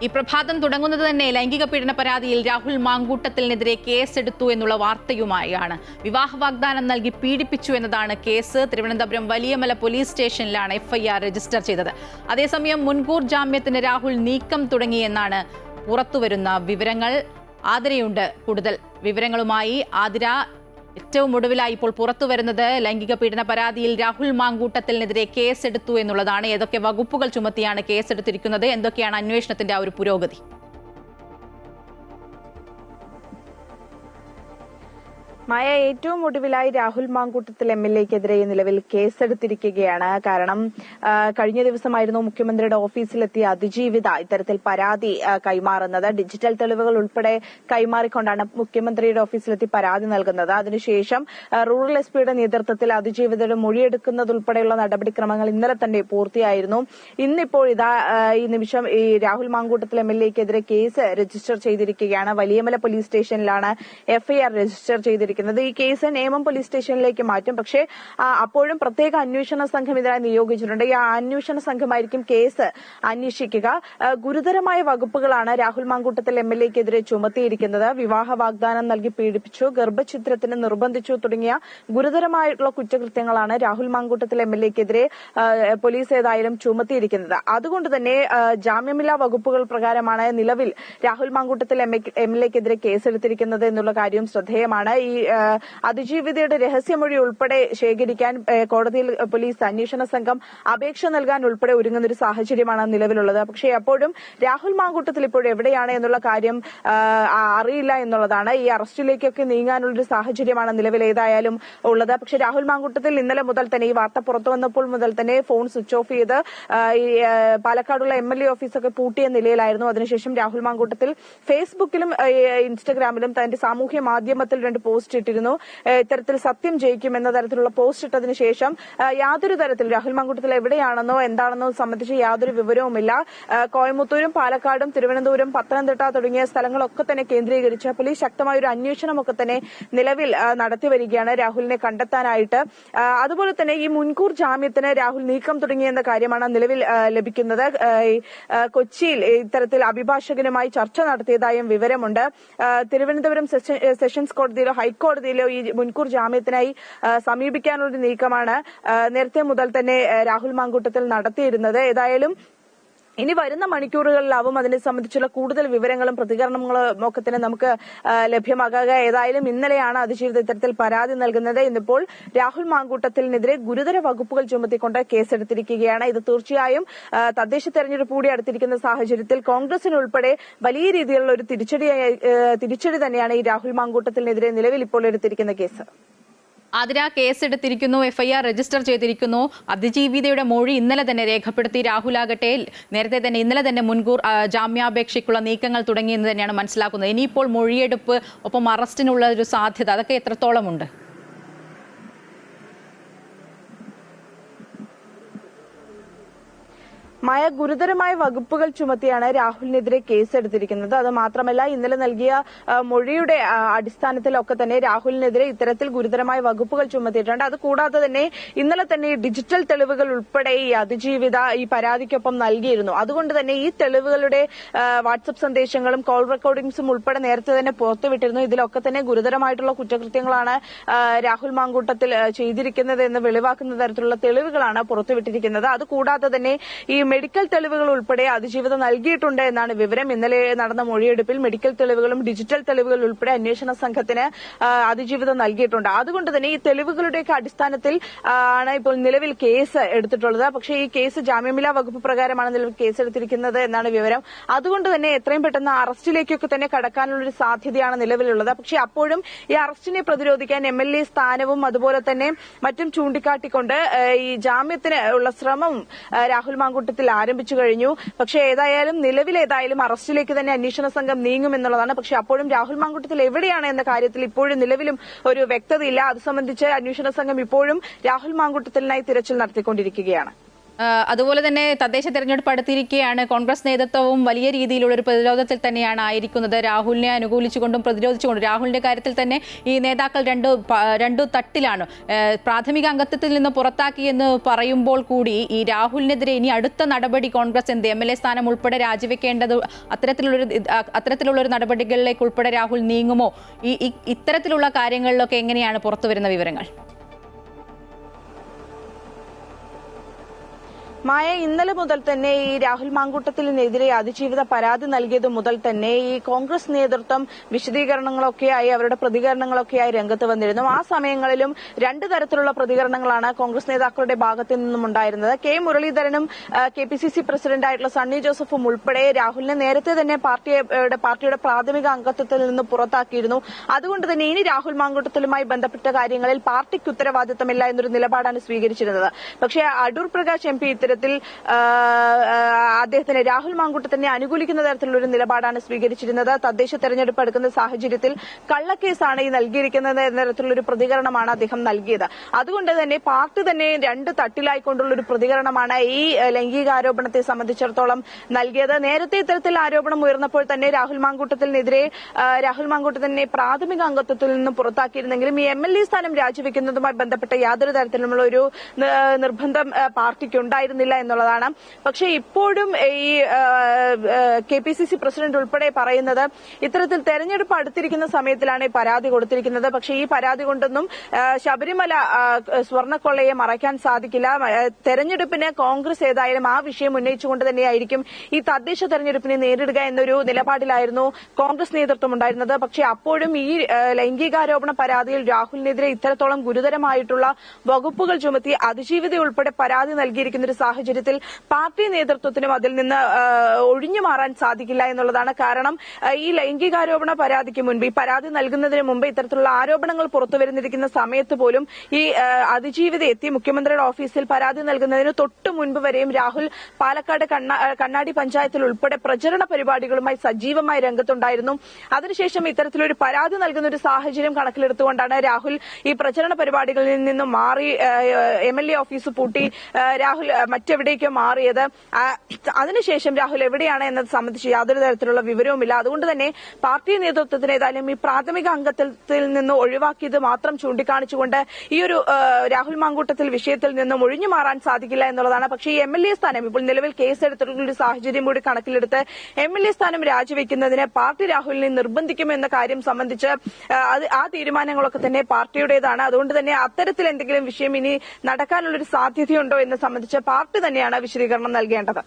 ഈ പ്രഭാതം തുടങ്ങുന്നത് തന്നെ ലൈംഗിക പീഡന പരാതിയിൽ രാഹുൽ മാങ്കൂട്ടത്തിനെതിരെ കേസെടുത്തു എന്നുള്ള വാർത്തയുമായാണ്. വിവാഹ വാഗ്ദാനം നൽകി പീഡിപ്പിച്ചു എന്നതാണ് കേസ്. തിരുവനന്തപുരം വലിയമല പോലീസ് സ്റ്റേഷനിലാണ് FIR രജിസ്റ്റർ ചെയ്തത്. അതേസമയം മുൻകൂർ ജാമ്യത്തിന് രാഹുൽ നീക്കം തുടങ്ങിയെന്നാണ് പുറത്തുവരുന്ന വിവരങ്ങൾ. ആതിരയുണ്ട് കൂടുതൽ വിവരങ്ങളുമായി. ആതിര, ഏറ്റവും ഒടുവിലായി ഇപ്പോൾ പുറത്തുവരുന്നത് ലൈംഗിക പീഡന പരാതിയിൽ രാഹുൽ മാങ്കൂട്ടത്തിനെതിരെ കേസെടുത്തു എന്നുള്ളതാണ്. ഏതൊക്കെ വകുപ്പുകൾ ചുമത്തിയാണ് കേസെടുത്തിരിക്കുന്നത്? എന്തൊക്കെയാണ് അന്വേഷണത്തിന്റെ ആ ഒരു പുരോഗതി? മായ, ഏറ്റവും ഒടുവിലായി രാഹുൽ മാങ്കൂട്ടത്തിൽ MLA-ക്കെതിരെ നിലവിൽ കേസെടുത്തിരിക്കുകയാണ്. കാരണം കഴിഞ്ഞ ദിവസമായിരുന്നു മുഖ്യമന്ത്രിയുടെ ഓഫീസിലെത്തിയ അതിജീവിത ഇത്തരത്തിൽ പരാതി കൈമാറുന്നത്. ഡിജിറ്റൽ തെളിവുകൾ ഉൾപ്പെടെ കൈമാറിക്കൊണ്ടാണ് മുഖ്യമന്ത്രിയുടെ ഓഫീസിലെത്തി പരാതി നൽകുന്നത്. അതിനുശേഷം റൂറൽ SP-യുടെ നേതൃത്വത്തിൽ അതിജീവിതയുടെ മൊഴിയെടുക്കുന്നതുൾപ്പെടെയുള്ള നടപടിക്രമങ്ങൾ ഇന്നലെ തന്നെ പൂർത്തിയായിരുന്നു. ഇന്നിപ്പോൾ ഈ നിമിഷം ഈ രാഹുൽ മാങ്കൂട്ടത്തിൽ MLA-ക്കെതിരെ കേസ് രജിസ്റ്റർ ചെയ്തിരിക്കുകയാണ്. വലിയമല പോലീസ് സ്റ്റേഷനിലാണ് FIR രജിസ്റ്റർ ചെയ്തിരിക്കുന്നത്. ഈ കേസ് നേമം പോലീസ് സ്റ്റേഷനിലേക്ക് മാറ്റും. പക്ഷേ അപ്പോഴും പ്രത്യേക അന്വേഷണ സംഘം ഇതിനായി നിയോഗിച്ചിട്ടുണ്ട്. ഈ അന്വേഷണ സംഘമായിരിക്കും കേസ് അന്വേഷിക്കുക. ഗുരുതരമായ വകുപ്പുകളാണ് രാഹുൽ മാങ്കൂട്ടത്തിൽ MLA-ക്കെതിരെ ചുമത്തിയിരിക്കുന്നത്. വിവാഹ വാഗ്ദാനം നൽകി പീഡിപ്പിച്ചു, ഗർഭഛിദ്രത്തിന് നിർബന്ധിച്ചു തുടങ്ങിയ ഗുരുതരമായിട്ടുള്ള കുറ്റകൃത്യങ്ങളാണ് രാഹുൽ മാങ്കൂട്ടത്തിൽ MLA-ക്കെതിരെ പോലീസ് ഏതായാലും ചുമത്തിയിരിക്കുന്നത്. അതുകൊണ്ട് തന്നെ ജാമ്യമില്ലാ വകുപ്പുകൾ പ്രകാരമാണ് നിലവിൽ രാഹുൽ മാങ്കൂട്ടത്തിൽ MLA-ക്കെതിരെ കേസെടുത്തിരിക്കുന്നത് എന്നുള്ള കാര്യം ശ്രദ്ധേയമാണ്. ഈ അതിജീവിതയുടെ രഹസ്യമൊഴി ഉൾപ്പെടെ ശേഖരിക്കാൻ കോടതിയിൽ പോലീസ് അന്വേഷണ സംഘം അപേക്ഷ നൽകാൻ ഉൾപ്പെടെ ഒരുങ്ങുന്ന ഒരു സാഹചര്യമാണ് നിലവിലുള്ളത്. പക്ഷേ അപ്പോഴും രാഹുൽ മാങ്കൂട്ടത്തിൽ ഇപ്പോൾ എവിടെയാണ് എന്നുള്ള കാര്യം അറിയില്ല എന്നുള്ളതാണ്. ഈ അറസ്റ്റിലേക്കൊക്കെ നീങ്ങാനുള്ളൊരു സാഹചര്യമാണ് നിലവിൽ ഏതായാലും ഉള്ളത്. പക്ഷേ രാഹുൽ മാങ്കൂട്ടത്തിൽ ഇന്നലെ മുതൽ തന്നെ, ഈ വാർത്ത പുറത്തു വന്നപ്പോൾ മുതൽ തന്നെ ഫോൺ സ്വിച്ച് ഓഫ് ചെയ്ത് ഈ പാലക്കാടുള്ള MLA ഓഫീസൊക്കെ പൂട്ടിയ നിലയിലായിരുന്നു. അതിനുശേഷം രാഹുൽ മാങ്കൂട്ടത്തിൽ ഫേസ്ബുക്കിലും ഇൻസ്റ്റഗ്രാമിലും തന്റെ സാമൂഹ്യ മാധ്യമത്തിൽ 2 പോസ്റ്റ് ഇട്ടിരുന്നു. ഇത്തരത്തിൽ സത്യം ജയിക്കും എന്ന തരത്തിലുള്ള പോസ്റ്റ് ഇട്ടതിനു ശേഷം യാതൊരു തരത്തിൽ രാഹുൽ മാങ്കൂട്ടത്തിൽ എവിടെയാണെന്നോ എന്താണെന്നോ സംബന്ധിച്ച് യാതൊരു വിവരവുമില്ല. കോയമ്പത്തൂരും പാലക്കാടും തിരുവനന്തപുരം, പത്തനംതിട്ട തുടങ്ങിയ സ്ഥലങ്ങളൊക്കെ തന്നെ കേന്ദ്രീകരിച്ച് പോലീസ് ശക്തമായ ഒരു അന്വേഷണമൊക്കെ തന്നെ നിലവിൽ നടത്തിവരികയാണ് രാഹുലിനെ കണ്ടെത്താനായിട്ട്. അതുപോലെ തന്നെ ഈ മുൻകൂർ ജാമ്യത്തിന് രാഹുൽ നീക്കം തുടങ്ങിയെന്ന കാര്യമാണ് നിലവിൽ ലഭിക്കുന്നത്. കൊച്ചിയിൽ ഇത്തരത്തിൽ അഭിഭാഷകനുമായി ചർച്ച നടത്തിയതായും വിവരമുണ്ട്. തിരുവനന്തപുരം സെഷൻസ് കോടതിയിലോ ഹൈക്കോടതിയിലോ ഈ മുൻകൂർ ജാമ്യത്തിനായി സമീപിക്കാനുള്ള നീക്കമാണ് നേരത്തെ മുതൽ തന്നെ രാഹുൽ മാങ്കൂട്ടത്തിൽ നടത്തിയിരുന്നത്. ഏതായാലും ഇനി വരുന്ന മണിക്കൂറുകളിലാവും അതിനെ സംബന്ധിച്ചുള്ള കൂടുതൽ വിവരങ്ങളും പ്രതികരണങ്ങളും ഒക്കെ തന്നെ നമുക്ക് ലഭ്യമാകുക. ഏതായാലും ഇന്നലെയാണ് അതിജീവിത ഇത്തരത്തിൽ പരാതി നൽകുന്നത്. ഇന്നിപ്പോൾ രാഹുൽ മാങ്കൂട്ടത്തിനെതിരെ ഗുരുതര വകുപ്പുകൾ ചുമത്തിക്കൊണ്ട് കേസെടുത്തിരിക്കുകയാണ്. ഇത് തീർച്ചയായും തദ്ദേശ തെരഞ്ഞെടുപ്പ് കൂടി അടുത്തിരിക്കുന്ന സാഹചര്യത്തിൽ കോൺഗ്രസിനുൾപ്പെടെ വലിയ രീതിയിലുള്ള ഒരു തിരിച്ചടി തന്നെയാണ് ഈ രാഹുൽ മാങ്കൂട്ടത്തിനെതിരെ നിലവിൽ ഇപ്പോൾ എടുത്തിരിക്കുന്ന കേസ്. ആതിര, കേസെടുത്തിരിക്കുന്നു, FIR രജിസ്റ്റർ ചെയ്തിരിക്കുന്നു. അതിജീവിതയുടെ മൊഴി ഇന്നലെ തന്നെ രേഖപ്പെടുത്തി. രാഹുലാകട്ടെ നേരത്തെ തന്നെ ഇന്നലെ തന്നെ മുൻകൂർ ജാമ്യാപേക്ഷയ്ക്കുള്ള നീക്കങ്ങൾ തുടങ്ങിയെന്ന് തന്നെയാണ് മനസ്സിലാക്കുന്നത്. ഇനിയിപ്പോൾ മൊഴിയെടുപ്പ്, ഒപ്പം അറസ്റ്റിനുള്ള ഒരു സാധ്യത, അതൊക്കെ എത്രത്തോളമുണ്ട്? മായ, ഗുരുതരമായ വകുപ്പുകൾ ചുമത്തിയാണ് രാഹുലിനെതിരെ കേസെടുത്തിരിക്കുന്നത്. അത് മാത്രമല്ല, ഇന്നലെ നൽകിയ മൊഴിയുടെ അടിസ്ഥാനത്തിലൊക്കെ തന്നെ രാഹുലിനെതിരെ ഇത്തരത്തിൽ ഗുരുതരമായ വകുപ്പുകൾ ചുമത്തിയിട്ടുണ്ട്. അത് കൂടാതെ തന്നെ ഇന്നലെ തന്നെ ഡിജിറ്റൽ തെളിവുകൾ ഉൾപ്പെടെ ഈ അതിജീവിത ഈ പരാതിക്കൊപ്പം നൽകിയിരുന്നു. അതുകൊണ്ട് തന്നെ ഈ തെളിവുകളുടെ വാട്സപ്പ് സന്ദേശങ്ങളും കോൾ റെക്കോർഡിംഗ്സും ഉൾപ്പെടെ നേരത്തെ തന്നെ പുറത്തുവിട്ടിരുന്നു. ഇതിലൊക്കെ തന്നെ ഗുരുതരമായിട്ടുള്ള കുറ്റകൃത്യങ്ങളാണ് രാഹുൽ മാങ്കൂട്ടത്തിൽ ചെയ്തിരിക്കുന്നത് എന്ന് വെളിവാക്കുന്ന തരത്തിലുള്ള തെളിവുകളാണ് പുറത്തുവിട്ടിരിക്കുന്നത്. അതുകൂടാതെ തന്നെ ഈ മെഡിക്കൽ തെളിവുകൾ ഉൾപ്പെടെ അതിജീവിതം നൽകിയിട്ടുണ്ട് എന്നാണ് വിവരം. ഇന്നലെ നടന്ന മൊഴിയെടുപ്പിൽ മെഡിക്കൽ തെളിവുകളും ഡിജിറ്റൽ തെളിവുകൾ ഉൾപ്പെടെ അന്വേഷണ സംഘത്തിന് അതിജീവിതം നൽകിയിട്ടുണ്ട്. അതുകൊണ്ട് തന്നെ ഈ തെളിവുകളുടെയൊക്കെ അടിസ്ഥാനത്തിൽ ആണ് ഇപ്പോൾ നിലവിൽ കേസ് എടുത്തിട്ടുള്ളത്. പക്ഷേ ഈ കേസ് ജാമ്യമില്ലാ വകുപ്പ് പ്രകാരമാണ് നിലവിൽ കേസെടുത്തിരിക്കുന്നത് എന്നാണ് വിവരം. അതുകൊണ്ട് തന്നെ എത്രയും പെട്ടെന്ന് അറസ്റ്റിലേക്കൊക്കെ തന്നെ കടക്കാനുള്ളൊരു സാധ്യതയാണ് നിലവിലുള്ളത്. പക്ഷേ അപ്പോഴും ഈ അറസ്റ്റിനെ പ്രതിരോധിക്കാൻ MLA സ്ഥാനവും അതുപോലെ തന്നെ മറ്റും ചൂണ്ടിക്കാട്ടിക്കൊണ്ട് ഈ ജാമ്യത്തിന് ഉള്ള ശ്രമം രാഹുൽ മാങ്കൂട്ടത്തിൽ ആരംഭിച്ചു കഴിഞ്ഞു. പക്ഷേ നിലവിലേതായാലും അറസ്റ്റിലേക്ക് തന്നെ അന്വേഷണ സംഘം നീങ്ങുമെന്നുള്ളതാണ്. പക്ഷേ അപ്പോഴും രാഹുൽ മാങ്കൂട്ടത്തിൽ എവിടെയാണ് എന്ന കാര്യത്തിൽ ഇപ്പോഴും നിലവിലും ഒരു വ്യക്തതയില്ല. അത് സംബന്ധിച്ച് അന്വേഷണ സംഘം ഇപ്പോഴും രാഹുൽ മാങ്കൂട്ടത്തിനായി തിരച്ചിൽ നടത്തിക്കൊണ്ടിരിക്കുകയാണ്. അതുപോലെ തന്നെ തദ്ദേശ തെരഞ്ഞെടുപ്പ് അടുത്തിരിക്കെയാണ് കോൺഗ്രസ് നേതൃത്വവും വലിയ രീതിയിലുള്ള ഒരു പ്രതിരോധത്തിൽ തന്നെയാണ് ആയിരിക്കുന്നത്. രാഹുലിനെ അനുകൂലിച്ചുകൊണ്ടും പ്രതിരോധിച്ചുകൊണ്ടും. രാഹുലിന്റെ കാര്യത്തിൽ തന്നെ ഈ നേതാക്കൾ രണ്ടു തട്ടിലാണ്. പ്രാഥമിക അംഗത്വത്തിൽ നിന്ന് പുറത്താക്കിയെന്ന് പറയുമ്പോൾ കൂടി ഈ രാഹുലിനെതിരെ ഇനി അടുത്ത നടപടി കോൺഗ്രസ് എന്ത് MLA സ്ഥാനം ഉൾപ്പെടെ രാജിവെക്കേണ്ടത് അത്തരത്തിലുള്ളൊരു നടപടികളിലേക്ക് ഉൾപ്പെടെ രാഹുൽ നീങ്ങുമോ? ഇത്തരത്തിലുള്ള കാര്യങ്ങളിലൊക്കെ എങ്ങനെയാണ് പുറത്തുവരുന്ന വിവരങ്ങൾ? മായ, ഇന്നലെ മുതൽ തന്നെ ഈ രാഹുൽ മാങ്കൂട്ടത്തിനെതിരെ അതിജീവിത പരാതി നൽകിയത് മുതൽ തന്നെ ഈ കോൺഗ്രസ് നേതൃത്വം വിശദീകരണങ്ങളൊക്കെയായി അവരുടെ പ്രതികരണങ്ങളൊക്കെയായി രംഗത്ത് വന്നിരുന്നു. ആ സമയങ്ങളിലും രണ്ട് തരത്തിലുള്ള പ്രതികരണങ്ങളാണ് കോൺഗ്രസ് നേതാക്കളുടെ ഭാഗത്തു നിന്നും ഉണ്ടായിരുന്നത്. കെ മുരളീധരനും KPCC പ്രസിഡന്റായിട്ടുള്ള സണ്ണി ജോസഫും ഉൾപ്പെടെ രാഹുലിനെ നേരത്തെ തന്നെ പാർട്ടിയുടെ പ്രാഥമിക അംഗത്വത്തിൽ നിന്ന് പുറത്താക്കിയിരുന്നു. അതുകൊണ്ട് തന്നെ ഇനി രാഹുൽ മാങ്കൂട്ടത്തിലുമായി ബന്ധപ്പെട്ട കാര്യങ്ങളിൽ പാർട്ടിക്ക് ഉത്തരവാദിത്തമില്ല എന്നൊരു നിലപാടാണ് സ്വീകരിച്ചിരുന്നത്. പക്ഷേ അടൂർ പ്രകാശ് MP അദ്ദേഹത്തിന് രാഹുൽ മാങ്കൂട്ടത്തിനെ അനുകൂലിക്കുന്ന തരത്തിലുള്ള ഒരു നിലപാടാണ് സ്വീകരിച്ചിരുന്നത്. തദ്ദേശ തെരഞ്ഞെടുപ്പ് എടുക്കുന്ന സാഹചര്യത്തിൽ കള്ളക്കേസാണ് ഈ നൽകിയിരിക്കുന്നത് എന്ന തരത്തിലുള്ള ഒരു പ്രതികരണമാണ് അദ്ദേഹം നൽകിയത്. അതുകൊണ്ട് തന്നെ പാർട്ടി തന്നെ രണ്ട് തട്ടിലായിക്കൊണ്ടുള്ള ഒരു പ്രതികരണമാണ് ഈ ലൈംഗികാരോപണത്തെ സംബന്ധിച്ചിടത്തോളം നൽകിയത്. നേരത്തെ ഇത്തരത്തിൽ ആരോപണം ഉയർന്നപ്പോൾ തന്നെ രാഹുൽ മാങ്കൂട്ടത്തിനെ പ്രാഥമിക അംഗത്വത്തിൽ നിന്നും പുറത്താക്കിയിരുന്നെങ്കിലും ഈ MLA സ്ഥാനം രാജിവെക്കുന്നതുമായി ബന്ധപ്പെട്ട യാതൊരു തരത്തിലുമുള്ള ഒരു നിർബന്ധം പാർട്ടിക്കുണ്ടായിരുന്നില്ല എന്നുള്ളതാണ്. പക്ഷേ ഇപ്പോഴും ഈ KPCC പ്രസിഡന്റ് ഉൾപ്പെടെ പറയുന്നത് ഇത്തരത്തിൽ തെരഞ്ഞെടുപ്പ് അടുത്തിരിക്കുന്ന സമയത്തിലാണ് ഈ പരാതി കൊടുത്തിരിക്കുന്നത്. പക്ഷേ ഈ പരാതി കൊണ്ടൊന്നും ശബരിമല സ്വർണ്ണക്കൊള്ളയെ മറയ്ക്കാൻ സാധിക്കില്ല. തെരഞ്ഞെടുപ്പിന് കോൺഗ്രസ് ഏതായാലും ആ വിഷയം ഉന്നയിച്ചുകൊണ്ട് തന്നെയായിരിക്കും ഈ തദ്ദേശ തെരഞ്ഞെടുപ്പിനെ നേരിടുക എന്നൊരു നിലപാടിലായിരുന്നു കോൺഗ്രസ് നേതൃത്വം ഉണ്ടായിരുന്നത്. പക്ഷേ അപ്പോഴും ഈ ലൈംഗികാരോപണ പരാതിയിൽ രാഹുലിനെതിരെ ഇത്തരത്തോളം ഗുരുതരമായിട്ടുള്ള വകുപ്പുകൾ ചുമത്തി അതിജീവിത ഉൾപ്പെടെ പരാതി നൽകിയിരിക്കുന്ന ഒരു സാഹചര്യത്തിൽ പാർട്ടി നേതൃത്വത്തിനും അതിൽ നിന്ന് ഒഴിഞ്ഞു മാറാൻ സാധിക്കില്ല എന്നുള്ളതാണ്. കാരണം ഈ ലൈംഗികാരോപണ പരാതിക്ക് മുൻപ്, ഈ പരാതി നൽകുന്നതിന് മുമ്പ് ഇത്തരത്തിലുള്ള ആരോപണങ്ങൾ പുറത്തുവരുന്നിരിക്കുന്ന സമയത്ത് പോലും ഈ അതിജീവിത എത്തി മുഖ്യമന്ത്രിയുടെ ഓഫീസിൽ പരാതി നൽകുന്നതിന് തൊട്ടു മുൻപ് വരെയും രാഹുൽ പാലക്കാട് കണ്ണാടി പഞ്ചായത്തിൽ ഉൾപ്പെടെ പ്രചരണ പരിപാടികളുമായി സജീവമായി രംഗത്തുണ്ടായിരുന്നു. അതിനുശേഷം ഇത്തരത്തിലൊരു പരാതി നൽകുന്ന ഒരു സാഹചര്യം കണക്കിലെടുത്തുകൊണ്ടാണ് രാഹുൽ ഈ പ്രചരണ പരിപാടികളിൽ നിന്നും മാറി MLA ഓഫീസ് പൂട്ടി രാഹുൽ മറ്റെവിടേക്കോ മാറിയത്. അതിനുശേഷം രാഹുൽ എവിടെയാണ് എന്നത് സംബന്ധിച്ച് യാതൊരു തരത്തിലുള്ള വിവരവുമില്ല. അതുകൊണ്ട് തന്നെ പാർട്ടി നേതൃത്വത്തിന് ഏതായാലും ഈ പ്രാഥമിക അംഗത്വത്തിൽ നിന്ന് ഒഴിവാക്കിയത് മാത്രം ചൂണ്ടിക്കാണിച്ചുകൊണ്ട് ഈ ഒരു രാഹുൽ മാങ്കൂട്ടത്തിൽ വിഷയത്തിൽ നിന്നും ഒഴിഞ്ഞു മാറാൻ സാധിക്കില്ല എന്നുള്ളതാണ്. പക്ഷേ ഈ MLA സ്ഥാനം ഇപ്പോൾ നിലവിൽ കേസെടുത്തിട്ടുള്ള ഒരു സാഹചര്യം കൂടി കണക്കിലെടുത്ത് MLA സ്ഥാനം രാജിവെക്കുന്നതിന് പാർട്ടി രാഹുലിനെ നിർബന്ധിക്കുമെന്ന കാര്യം സംബന്ധിച്ച് ആ തീരുമാനങ്ങളൊക്കെ തന്നെ പാർട്ടിയുടേതാണ്. അതുകൊണ്ട് തന്നെ അത്തരത്തിൽ എന്തെങ്കിലും വിഷയം ഇനി നടക്കാനുള്ളൊരു സാധ്യതയുണ്ടോ എന്ന് സംബന്ധിച്ച് പാർട്ടി തന്നെയാണ് വിശദീകരണം നൽകേണ്ടത്.